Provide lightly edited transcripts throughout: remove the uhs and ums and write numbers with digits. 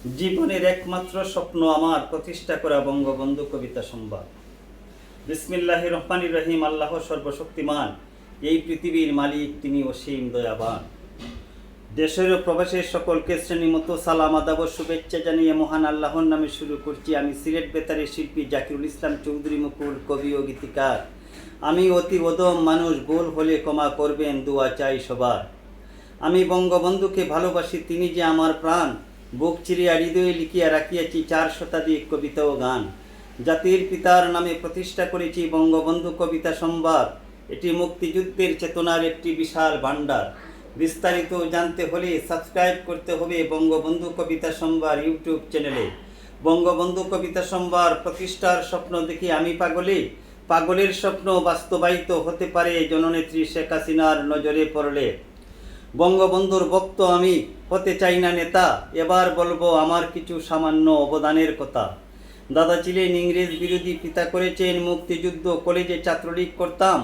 জীবনের একমাত্র স্বপ্ন আমার প্রতিষ্ঠা করা বঙ্গবন্ধু কবিতা সম্ভার। বিসমিল্লাহির রহমানির রহিম। আল্লাহ সর্বশক্তিমান, এই পৃথিবীর মালিক, তিনি অসীম দয়াবান। দেশের ও প্রবাসের সকলকে শ্রেণীমতো সালাম, আদাব ও শুভেচ্ছা জানিয়ে মহান আল্লাহর নামে শুরু করছি। আমি সিলেট বেতারের শিল্পী জাকিরুল ইসলাম চৌধুরী মুকুল, কবি ও গীতিকার। আমি অতি অদম মানুষ, ভুল হলে ক্ষমা করবেন, দোয়া চাই সবার। আমি বঙ্গবন্ধুকে ভালোবাসি, তিনি যে আমার প্রাণ। বুক চিরিয়া হৃদয়ে লিখিয়া রাখিয়াছি 4 শতাধিক কবিতা ও গান। জাতির পিতার নামে প্রতিষ্ঠা করেছি বঙ্গবন্ধু কবিতা সম্ভার। এটি মুক্তিযুদ্ধের চেতনার একটি বিশাল ভাণ্ডার। বিস্তারিত জানতে হলে সাবস্ক্রাইব করতে হবে বঙ্গবন্ধু কবিতা সম্ভার ইউটিউব চ্যানেলে। বঙ্গবন্ধু কবিতা সম্ভার প্রতিষ্ঠার স্বপ্ন দেখি আমি পাগলে। পাগলের স্বপ্ন বাস্তবায়িত হতে পারে জননেত্রী শেখ হাসিনার নজরে পড়লে। বঙ্গবন্ধুর ভক্ত আমি, হতে চাই না নেতা। এবার বলবো আমার কিছু সামান্য অবদানের কথা। দাদা ছিলেন ইংরেজ বিরোধী, পিতা করেছেন মুক্তিযুদ্ধ। কলেজে ছাত্রলীগ করতাম,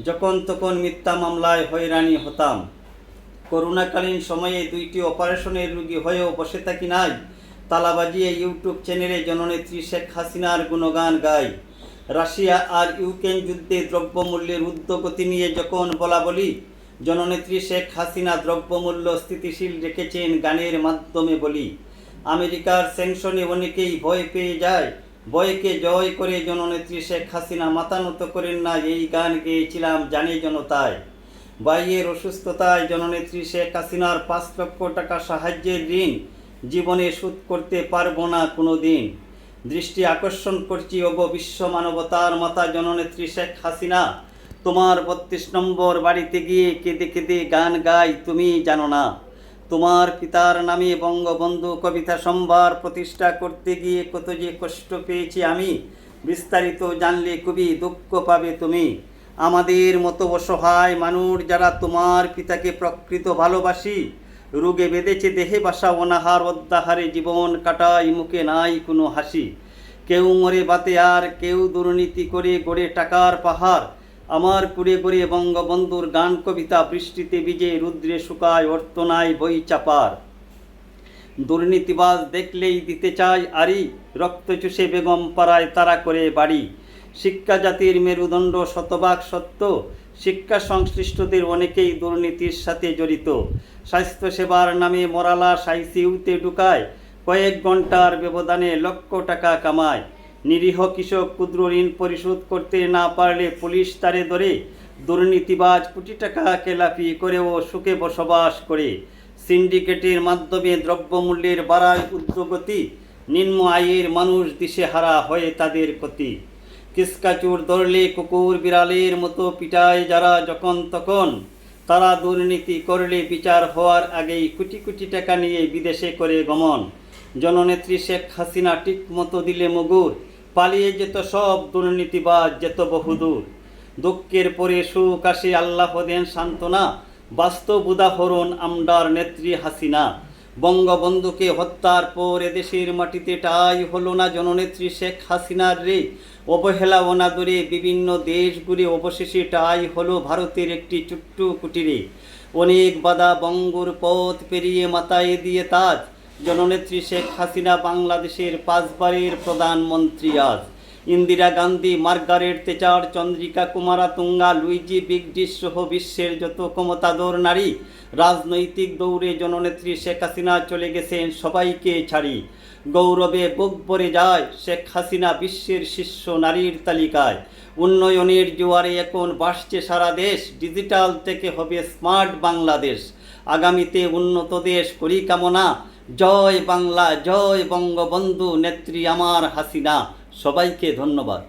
যখন তখন মিথ্যা মামলায় হয়রানি হতাম। করোনাকালীন সময়ে 2টি অপারেশনের রোগী হয়েও বসে থাকি নাই। তালা বাজিয়ে ইউটিউব চ্যানেলে জননেত্রী শেখ হাসিনার গুণগান গাই। রাশিয়া আর ইউক্রেন যুদ্ধে দ্রব্যমূল্যের ঊর্ধ্বগতি নিয়ে যখন বলা বলি, জননেত্রী শেখ হাসিনা দ্রব্যমূল্য স্থিতিশীল রেখেছেন গানের মাধ্যমে বলি। আমেরিকার স্যাংশনে অনেকেই ভয় পেয়ে যায়, ভয়কে জয় করে জননেত্রী শেখ হাসিনা মাথা নত করেন না। এই গান গেয়েছিলাম জানে জনতায়। ভাইয়ের অসুস্থতায় জননেত্রী শেখ হাসিনার 5 লক্ষ টাকা সাহায্যের ঋণ জীবনে শোধ করতে পারবো না কোনো দিন। দৃষ্টি আকর্ষণ করছি ওগো বিশ্ব মানবতার মাতা জননেত্রী শেখ হাসিনা। তোমার 32 নম্বর বাড়িতে গিয়ে কেঁদে কেঁদে গান গাই, তুমি জানো না। তোমার পিতার নামে বঙ্গবন্ধু কবিতা সম্ভার প্রতিষ্ঠা করতে গিয়ে কত যে কষ্ট পেয়েছি আমি। বিস্তারিত জানলে খুবই দুঃখ পাবে তুমি। আমাদের মতো অসহায় মানুষ যারা তোমার পিতাকে প্রকৃত ভালোবাসি, রোগে বেঁধেছে দেহে বাসা অনাহার অদ্যাহারে জীবন কাটাই, মুখে নাই কোনো হাসি। কেউ মরে বাতে আর কেউ দুর্নীতি করে গড়ে টাকার পাহাড়। আমার কুড়ে গড়ে বঙ্গবন্ধুর গান কবিতা বৃষ্টিতে ভিজে রুদ্রে শুকায়, অর্থ নাই বই চাপার। দুর্নীতিবাজ দেখলেই দিতে চায় আরি, রক্ত চুষে বেগম পাড়ায় তারা করে বাড়ি। শিক্ষা জাতির মেরুদণ্ড শতভাগ সত্য, শিক্ষা সংশ্লিষ্টদের অনেকেই দুর্নীতির সাথে জড়িত। স্বাস্থ্যসেবার নামে মরালাস আইসিইউতে ঢুকায়, কয়েক ঘন্টার ব্যবধানে লক্ষ টাকা কামায়। নিরীহ কৃষক ক্ষুদ্র ঋণ পরিশোধ করতে না পারলে পুলিশ তারে ধরে। দুর্নীতিবাজ কোটি টাকা খেলাপি করেও সুখে বসবাস করে। সিন্ডিকেটের মাধ্যমে দ্রব্যমূল্যের বাড়ায় ঊর্ধ্বগতি, নিম্ন আয়ের মানুষ দিশেহারা হয়ে তাদের ক্ষতি। কিসকাচুর ধরলে কুকুর বিড়ালের মতো পিটায় যারা যখন তখন, তারা দুর্নীতি করলে বিচার হওয়ার আগেই কোটি কোটি টাকা নিয়ে বিদেশে করে গমন। জননেত্রী শেখ হাসিনা ঠিক মতো দিলে মুগুর, পালিয়ে যেত সব দুর্নীতিবাজ যেত বহুদূর। দুঃখের পরে সুখ আসে, আল্লাহ দেন সান্ত্বনা। বাস্তব উদাহরণ আমরার নেত্রী হাসিনা। বঙ্গবন্ধুকে হত্যার পর এদেশের মাটিতে ঠাঁই হলো না জননেত্রী শেখ হাসিনার রে। অবহেলা অনাদরে বিভিন্ন দেশ ঘুরে অবশেষে ঠাঁই হলো ভারতের একটি ছোট্ট কুটিরে। অনেক বাধা বঙ্গর পথ পেরিয়ে মাথায় দিয়ে তাজ, জননেত্রী শেখ হাসিনা বাংলাদেশের 5 বারের প্রধানমন্ত্রী আজ। Indira Gandhi, Margaret Thatcher, Chandrika Kumaratunga, Luigi বিগডিস সহ বিশ্বের যত ক্ষমতাধর নারী, রাজনৈতিক দৌড়ে জননেত্রী শেখ হাসিনা চলে গেছেন সবাইকে ছাড়ি। গৌরবে বুক ভরে যায় শেখ হাসিনা বিশ্বের শীর্ষ নারীর তালিকায়। উন্নয়নের জোয়ারে এখন ভাসছে সারা দেশ, ডিজিটাল থেকে হবে স্মার্ট বাংলাদেশ। আগামীতে উন্নত দেশ করি কামনা। জয় বাংলা, জয় বঙ্গবন্ধু নেত্রী আমার হাসিনা। সবাইকে ধন্যবাদ।